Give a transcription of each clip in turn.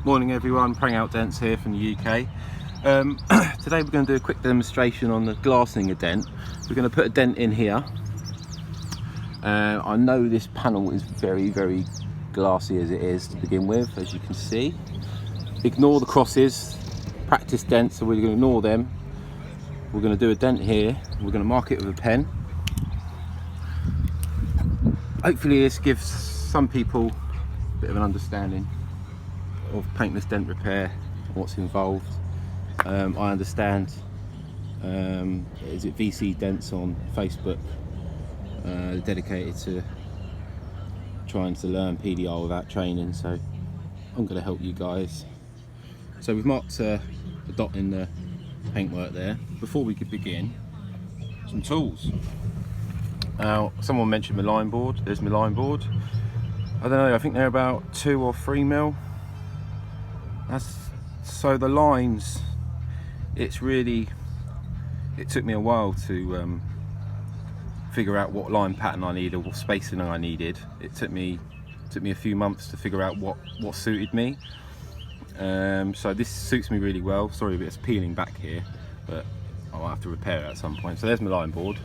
Morning everyone, Praying Out Dents here from the UK. Today we're going to do a quick demonstration on the glassing a dent. We're going to put a dent in here. I know this panel is very glassy as it is to begin with, as you can see. Ignore the crosses, practice dents, so we're going to ignore them. We're going to do a dent here, we're going to mark it with a pen. Hopefully this gives some people a bit of an understanding of paintless dent repair, what's involved. I understand, is it VC Dents on Facebook, dedicated to trying to learn PDR without training, so I'm going to help you guys. So we've marked a dot in the paintwork there. Before we could begin, some tools. Now, someone mentioned my line board. There's my line board. I don't know, I think they're about 2 or 3 mil. So the lines, it took me a while to figure out what line pattern I needed, or what spacing I needed. It took me a few months to figure out what suited me. So this suits me really well. Sorry if it's peeling back here, but I'll have to repair it at some point. So there's my line board.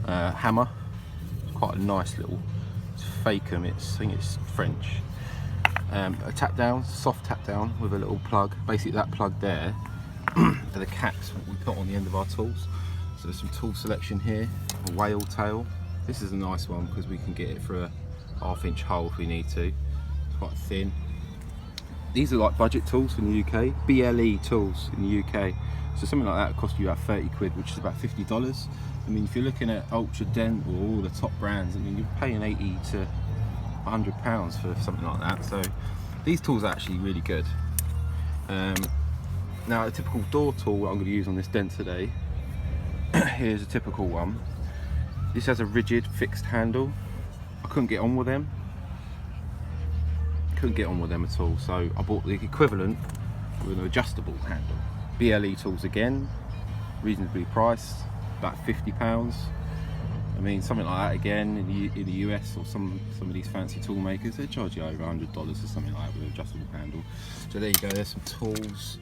Hammer, quite a nice little, it's Fakem, I think it's French. A tap down, soft tap down with a little plug. Basically that plug there are the caps that we put on the end of our tools. So there's some tool selection here. A whale tail. This is a nice one because we can get it for a 1/2 inch hole if we need to. It's quite thin. These are like budget tools in the UK, BLE tools in the UK. So something like that would cost you about 30 quid, which is about $50. I mean, if you're looking at Ultra Dent or all the top brands, I mean, you're paying 80 to £100 for something like that. So these tools are actually really good. Now a typical door tool I'm going to use on this dent today, here's a typical one. This has a rigid fixed handle. I couldn't get on with them. At all, so I bought the equivalent with an adjustable handle. BLE tools again, reasonably priced, about £50. I mean, something like that again in the US, or some of these fancy tool makers, they charge you over $100 or something like that with an adjustable handle. So there you go, there's some tools.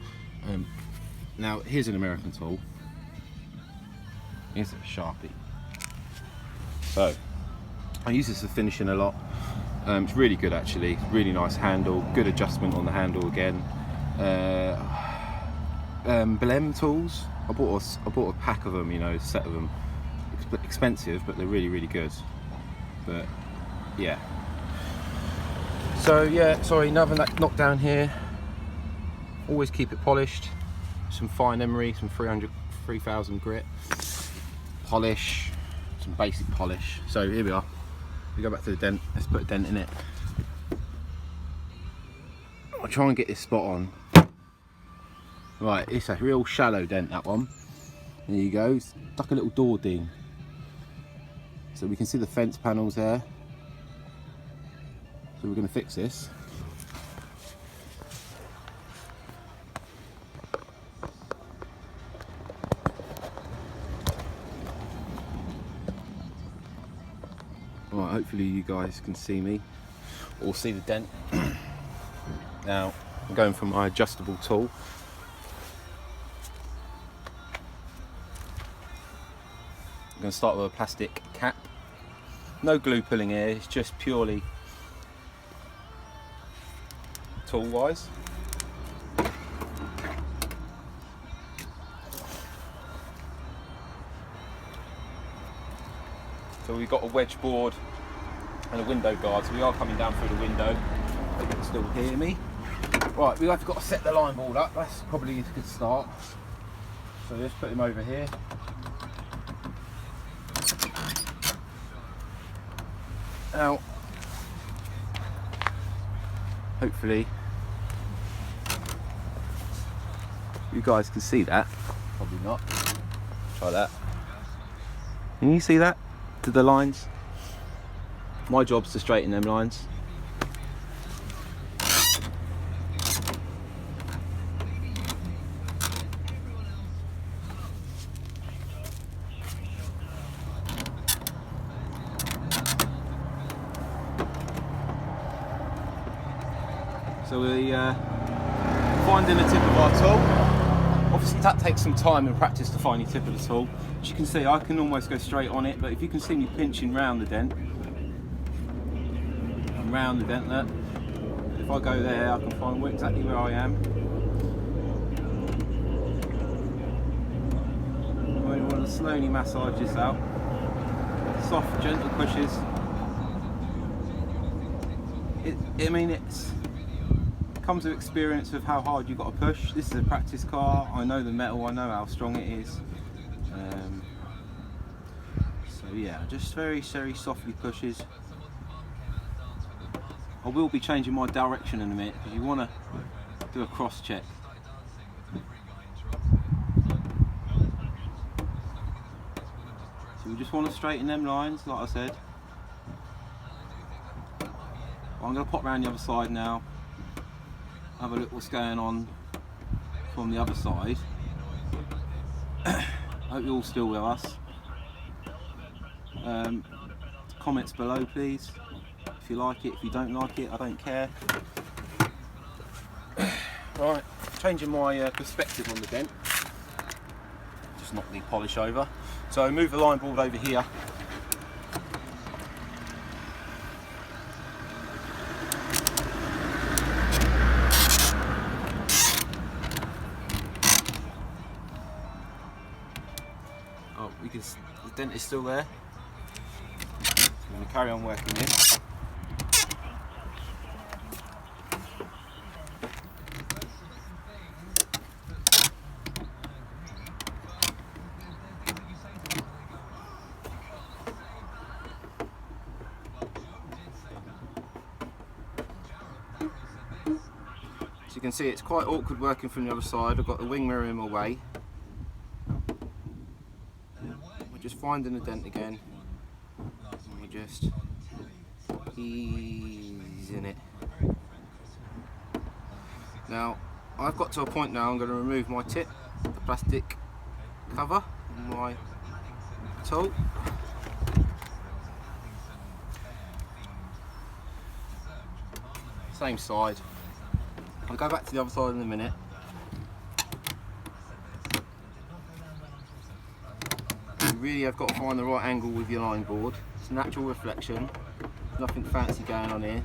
Now here's an American tool. Here's a Sharpie. So I use this for finishing a lot. It's really good actually, really nice handle, good adjustment on the handle again. Blem tools, I bought a pack of them, you know, a set of them. Expensive, but they're really good. But yeah, so yeah, sorry, another knock down here. Always keep it polished. Some fine emery, some 3000 grit polish, some basic polish. So here we are. We go back to the dent. Let's put a dent in it. I'll try and get this spot on. Right, it's a real shallow dent, that one. There you go. It's like a little door ding. So we can see the fence panels there. So we're going to fix this. Right, hopefully you guys can see me or see the dent. Now I'm going for my adjustable tool. I'm going to start with a plastic cap. No glue pulling here, it's just purely tool wise. So we've got a wedge board and a window guard, so we are coming down through the window. Hope you can still hear me. Right, we've got to set the line board up, that's probably a good start. So let's put him over here. Now, hopefully you guys can see that. Probably not. Try that. Can you see that? To the lines? My job's to straighten them lines. So we finding the tip of our tool. Obviously that takes some time and practice to find your tip of the tool. As you can see, I can almost go straight on it, but if you can see me pinching round the dent, look. If I go there, I can find exactly where I am. I want to slowly massage this out. Soft, gentle pushes. I mean, it comes with experience of how hard you've got to push. This is a practice car. I know the metal. I know how strong it is. So yeah, just very, very softly pushes. I will be changing my direction in a minute because you want to do a cross check. So we just want to straighten them lines, like I said. I'm going to pop around the other side now, have a look what's going on from the other side. Hope you're all still with us. Comments below please, if you like it, if you don't like it, I don't care. Right, changing my perspective on the dent. Just knock the polish over. So move the line board over here. Oh, the dent is still there. I'm going to carry on working this. As you can see, it's quite awkward working from the other side. I've got the wing mirror in my way. We're just finding the dent again. And we're just easing it. Now, I've got to a point now I'm going to remove my tip, the plastic cover on my tool. Same side. I'll go back to the other side in a minute. You really have got to find the right angle with your line board. It's natural reflection, nothing fancy going on here.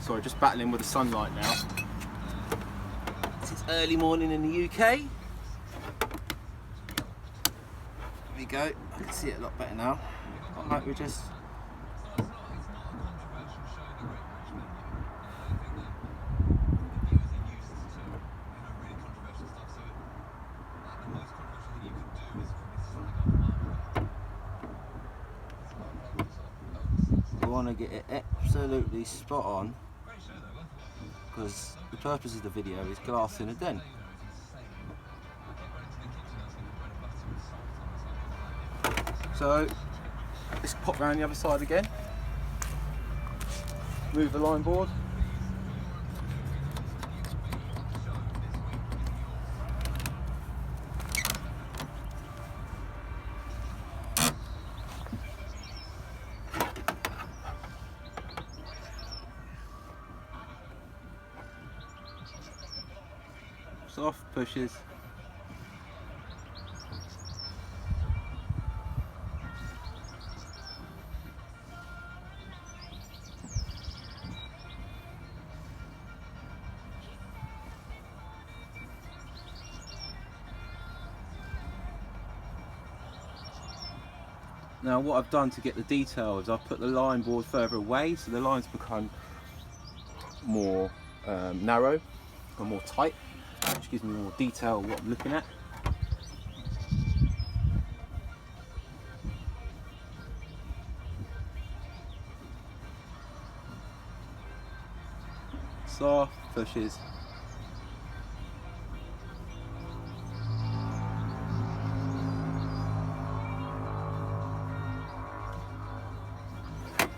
Sorry, just battling with the sunlight now. It's early morning in the UK. There we go, I can see it a lot better now. Alright, we're just want to get it absolutely spot on because the purpose of the video is glassing a dent. So let's pop round the other side again, move the line board. Soft pushes. Now what I've done to get the detail is I've put the line board further away, so the lines become more narrow and more tight, which gives me more detail of what I'm looking at. Soft pushes.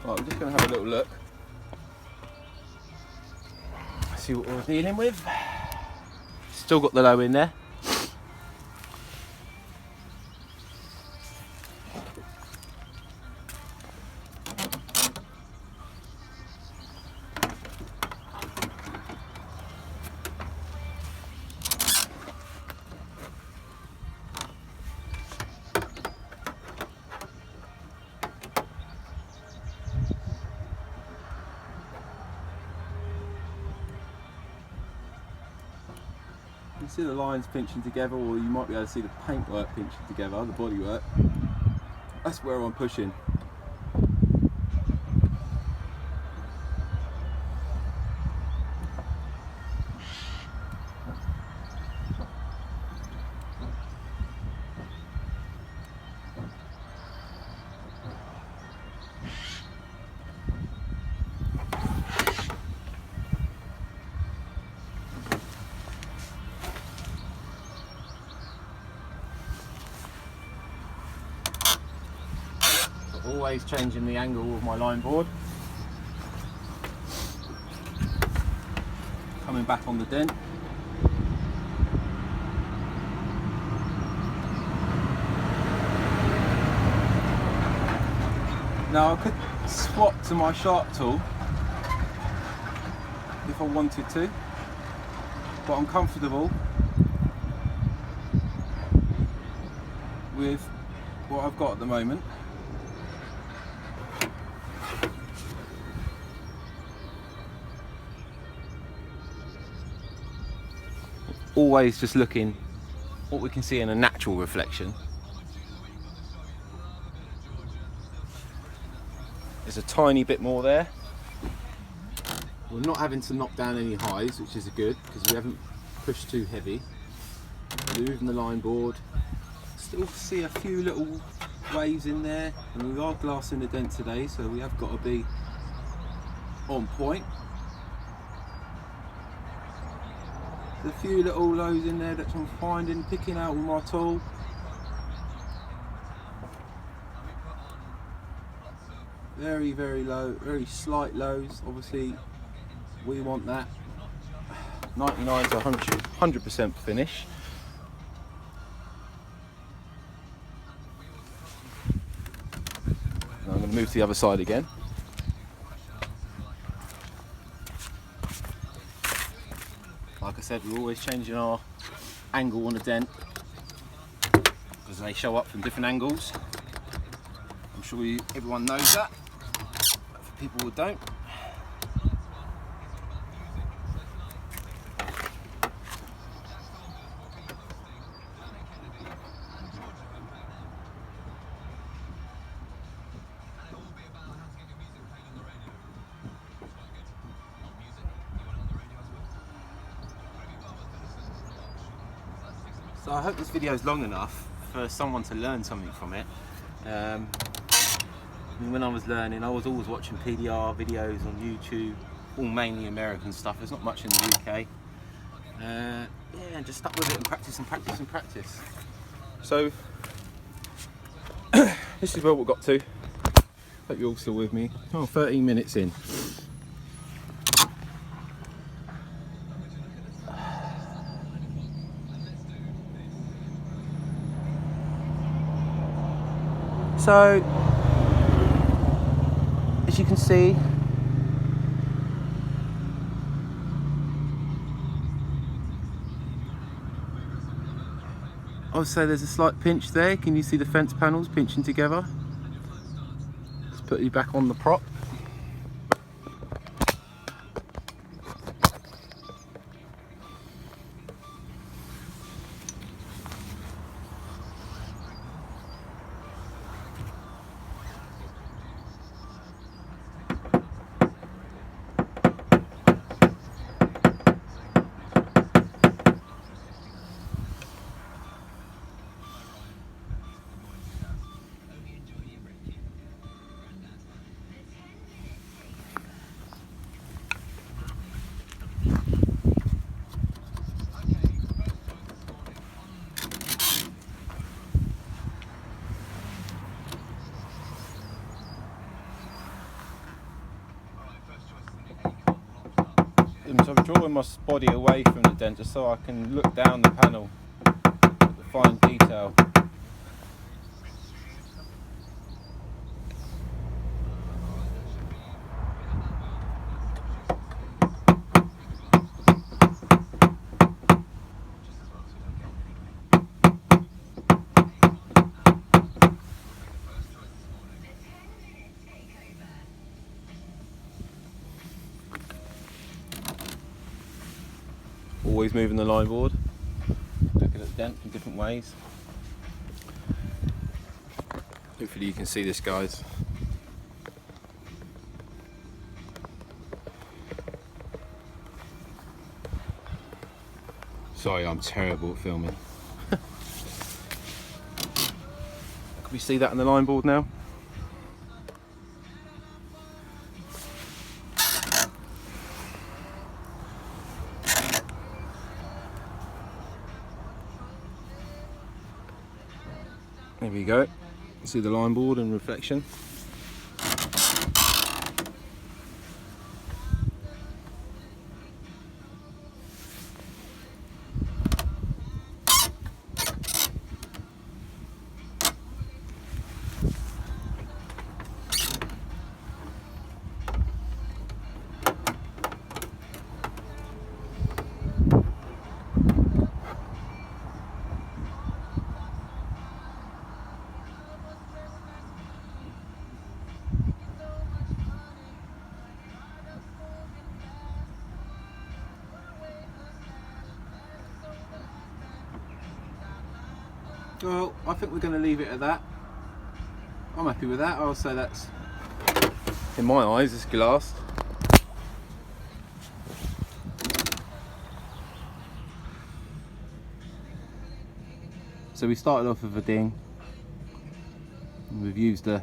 Right, I'm just going to have a little look, see what we're dealing with. Still got the low in there. see the lines pinching together, or you might be able to see the paintwork pinching together, the bodywork. That's where I'm pushing. Always changing the angle of my line board. Coming back on the dent. Now I could swap to my sharp tool if I wanted to, but I'm comfortable with what I've got at the moment. Always just looking what we can see in a natural reflection. There's a tiny bit more there. We're not having to knock down any highs, which is good because we haven't pushed too heavy. Moving the line board. Still see a few little waves in there, and we are glassing the dent today, so we have got to be on point. There's a few little lows in there that I'm finding, picking out with my tool. Very, very low, very slight lows. Obviously, we want that 99 to 100% finish. Now I'm going to move to the other side again. Like I said, we're always changing our angle on the dent because they show up from different angles. I'm sure everyone knows that, but for people who don't. So I hope this video is long enough for someone to learn something from it. When I was learning, I was always watching PDR videos on YouTube, all mainly American stuff. There's not much in the UK. Yeah, and just stuck with it and practice and practice and practice. So this is where we got to. Hope you're all still with me. Oh, 13 minutes in. So, as you can see, I would say there's a slight pinch there. Can you see the fence panels pinching together? Let's put you back on the prop. So I'm drawing my body away from the dent just so I can look down the panel at the fine detail. Always moving the line board. dent in different ways. Hopefully you can see this, guys. Sorry, I'm terrible at filming. Can we see that on the line board now? There we go. See the line board and reflection. Well, I think we're going to leave it at that. I'm happy with that. I'll say that's, in my eyes, this glass. So we started off with a ding. We've used the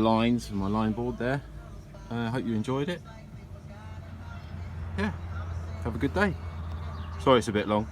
lines from my line board there. I hope you enjoyed it. Yeah, have a good day. Sorry it's a bit long.